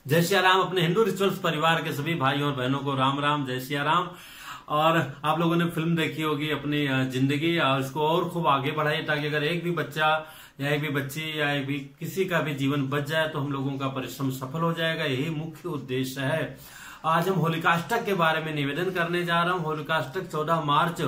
जय सिया राम। अपने हिंदू रिचुअल्स परिवार के सभी भाइयों और बहनों को राम राम, जय सिया राम। और आप लोगों ने फिल्म देखी होगी अपनी जिंदगी, और इसको और खूब आगे बढ़ाइए ताकि अगर एक भी बच्चा या एक भी बच्ची या एक भी किसी का भी जीवन बच जाए तो हम लोगों का परिश्रम सफल हो जाएगा। यही मुख्य उद्देश्य है। आज हम होलिकाष्टक के बारे में निवेदन करने जा रहा हूं। होलिकाष्टक 14 मार्च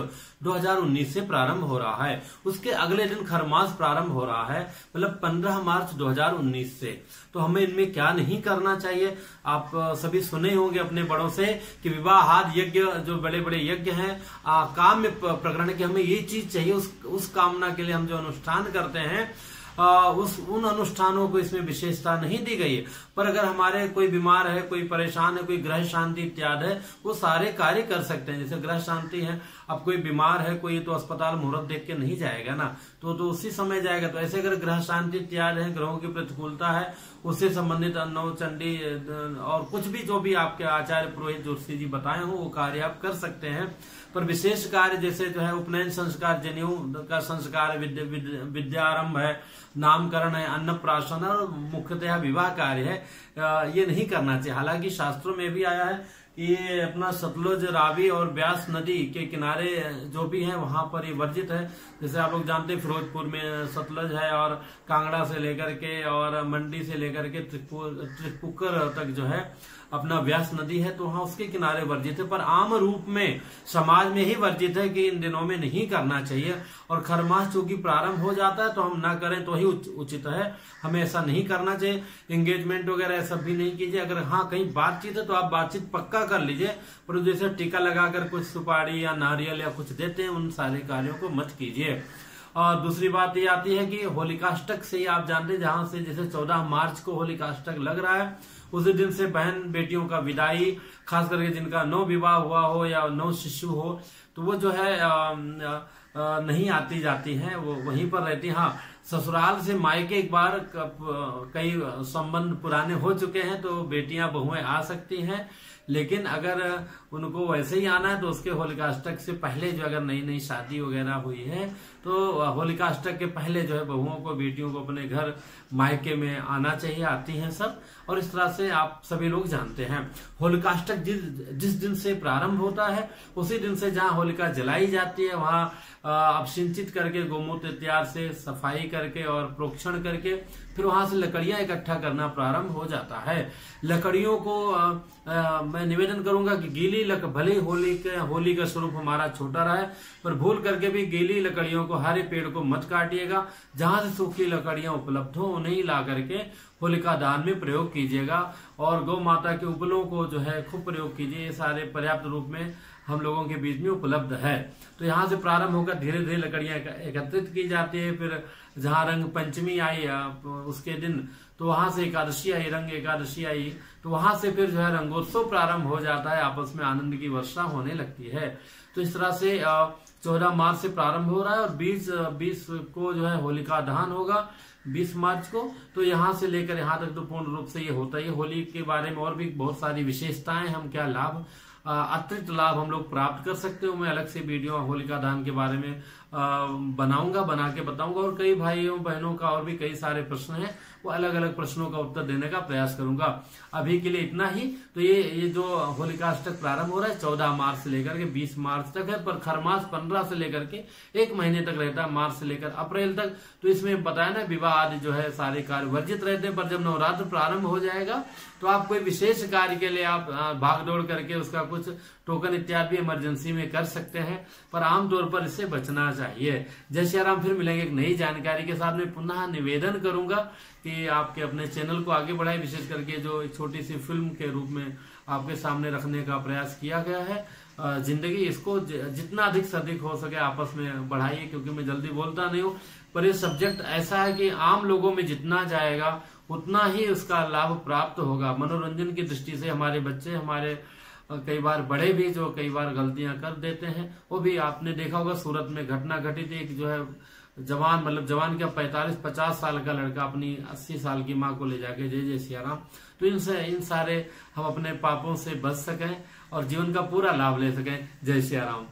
2019 से प्रारंभ हो रहा है। उसके अगले दिन खरमास प्रारंभ हो रहा है, मतलब 15 मार्च 2019 से। तो हमें इनमें क्या नहीं करना चाहिए, आप सभी सुने होंगे अपने बड़ों से कि विवाहादि यज्ञ, जो बड़े बड़े यज्ञ हैं काम्य प्रकरण के, हमें ये चीज चाहिए, उस कामना के लिए हम जो अनुष्ठान करते हैं उन अनुष्ठानों को इसमें विशेषता नहीं दी गई है। पर अगर हमारे कोई बीमार है, कोई परेशान है, कोई ग्रह शांति इत्यादि है, वो सारे कार्य कर सकते हैं। जैसे ग्रह शांति है, अब कोई बीमार है कोई, तो अस्पताल मुहूर्त देख के नहीं जाएगा ना, तो उसी समय जाएगा। तो ऐसे अगर ग्रह शांति इत्यादि है, ग्रहों की प्रतिकूलता है, उससे संबंधित नव चंडी और कुछ भी जो भी आपके आचार्य पुरोहित जोशी जी बताए हो वो कार्य आप कर सकते हैं। पर विशेष कार्य जैसे जो है उपनयन संस्कार, जनेऊ का संस्कार, विद्यारंभ है, नामकरण है, अन्नप्राशन और मुख्यतः विवाह कार्य है, ये नहीं करना चाहिए। हालांकि शास्त्रों में भी आया है ये अपना सतलुज, रावी और ब्यास नदी के किनारे जो भी है वहां पर ये वर्जित है। जैसे आप लोग जानते हैं फिरोजपुर में सतलुज है, और कांगड़ा से लेकर के और मंडी से लेकर के त्रिपुकर तक जो है अपना व्यास नदी है, तो वहां उसके किनारे वर्जित है। पर आम रूप में समाज में ही वर्जित है कि इन दिनों में नहीं करना चाहिए। और खरमास चूंकि प्रारंभ हो जाता है तो हम ना करें तो ही उचित है, हमें ऐसा नहीं करना चाहिए। एंगेजमेंट वगैरह सब भी नहीं कीजिए। अगर हाँ कहीं बातचीत है तो आप बातचीत पक्का कर लीजिए, पर जैसे टीका लगाकर कुछ सुपारी या नारियल या कुछ देते हैं, उन सारे कार्यों को मत कीजिए। और दूसरी बात ये आती है कि होलिकाष्टक से ही आप जानते हैं, जहां से जैसे 14 मार्च को होलिकाष्टक लग रहा है, उसी दिन से बहन बेटियों का विदाई, खास करके जिनका नव विवाह हुआ हो या नव शिशु हो, तो वो जो है नहीं आती जाती हैं, वो वहीं पर रहती हैं। हाँ, ससुराल से मायके एक बार कई संबंध पुराने हो चुके हैं तो बेटियां बहुएं आ सकती हैं, लेकिन अगर उनको वैसे ही आना है तो उसके होलिकाष्टक से पहले जो अगर नई नई शादी वगैरह हुई है तो होलिकाष्टक के पहले जो है बहुओं को, बेटियों को अपने घर मायके में आना चाहिए, आती हैं सब। और इस तरह से आप सभी लोग जानते हैं होलिकाष्टक जिस दिन से प्रारंभ होता है उसी दिन से जहां होलिका जलाई जाती है वहां अब सिंचित करके गोमूत्र इत्यादि से सफाई करके और प्रोक्षण करके फिर वहां से लकड़ियां इकट्ठा करना प्रारंभ हो जाता है। लकड़ियों को मैं निवेदन करूंगा कि गीली भले होली का स्वरूप हमारा छोटा रहा है, पर भूल करके भी गीली लकड़ियों को, हरे पेड़ को मत काटिएगा। जहां से सूखी लकड़ियां उपलब्ध हो उन्हें ला करके होलिका दान में प्रयोग कीजिएगा। और गौ माता के उपलों को जो है खूब प्रयोग कीजिए, ये सारे पर्याप्त रूप में हम लोगों के बीच में उपलब्ध है। तो यहाँ से प्रारंभ होकर धीरे धीरे लकड़ियां एकत्रित की जाती है। फिर जहाँ रंग पंचमी आई उसके दिन, तो वहां से एकादशी आई, रंग एकादशी आई, तो वहां से फिर जो है रंगोत्सव प्रारंभ हो जाता है, आपस में आनंद की वर्षा होने लगती है। तो इस तरह से 14 मार्च से प्रारंभ हो रहा है और 20 को जो है होलिका दहन होगा, 20 मार्च को। तो यहाँ से लेकर यहाँ तक तो पूर्ण रूप से ये होता है। होली के बारे में और भी बहुत सारी विशेषताएं, हम क्या लाभ, अतिरिक्त लाभ हम लोग प्राप्त कर सकते हो, मैं अलग से वीडियो होलिका दहन के बारे में बनाऊंगा, बना के बताऊंगा। और कई भाइयों बहनों का और भी कई सारे प्रश्न हैं, वो अलग अलग प्रश्नों का उत्तर देने का प्रयास करूंगा। अभी के लिए इतना ही। तो ये जो होलिकाष्टक प्रारंभ हो रहा है 14 मार्च से लेकर के 20 मार्च तक है, पर खरमास 15 से लेकर के 1 महीने तक रहता है, मार्च से लेकर अप्रैल तक। तो इसमें बताया ना विवाह आदि जो है सारे कार्य वर्जित रहते हैं, पर जब नवरात्र प्रारंभ हो जाएगा तो आप कोई विशेष कार्य के लिए आप भागदौड़ करके उसका कुछ टोकन इत्यादि इमरजेंसी में कर सकते हैं, पर आमतौर पर इससे बचना चाहिए। जय श्री राम। फिर मिलेंगे एक नई जानकारी के साथ। में पुनः निवेदन करूंगा कि आपके अपने चैनल को आगे बढ़ाए, विशेष करके जो एक छोटी सी फिल्म के रूप में आपके सामने रखने का प्रयास किया गया है जिंदगी, इसको जितना अधिक से अधिक हो सके आपस में बढ़ाइए, क्योंकि मैं जल्दी बोलता नहीं हूँ। पर ये सब्जेक्ट ऐसा है कि आम लोगों में जितना जाएगा उतना ही उसका लाभ प्राप्त होगा। मनोरंजन की दृष्टि से हमारे बच्चे, हमारे कई बार बड़े भी जो कई बार गलतियां कर देते हैं, वो भी आपने देखा होगा। सूरत में घटना घटी थी, एक जो है जवान, मतलब जवान क्या 45-50 साल का लड़का अपनी 80 साल की माँ को ले जाके, जय जय सिया राम। तो इन सारे हम अपने पापों से बच सकें और जीवन का पूरा लाभ ले सकें। जय सिया राम।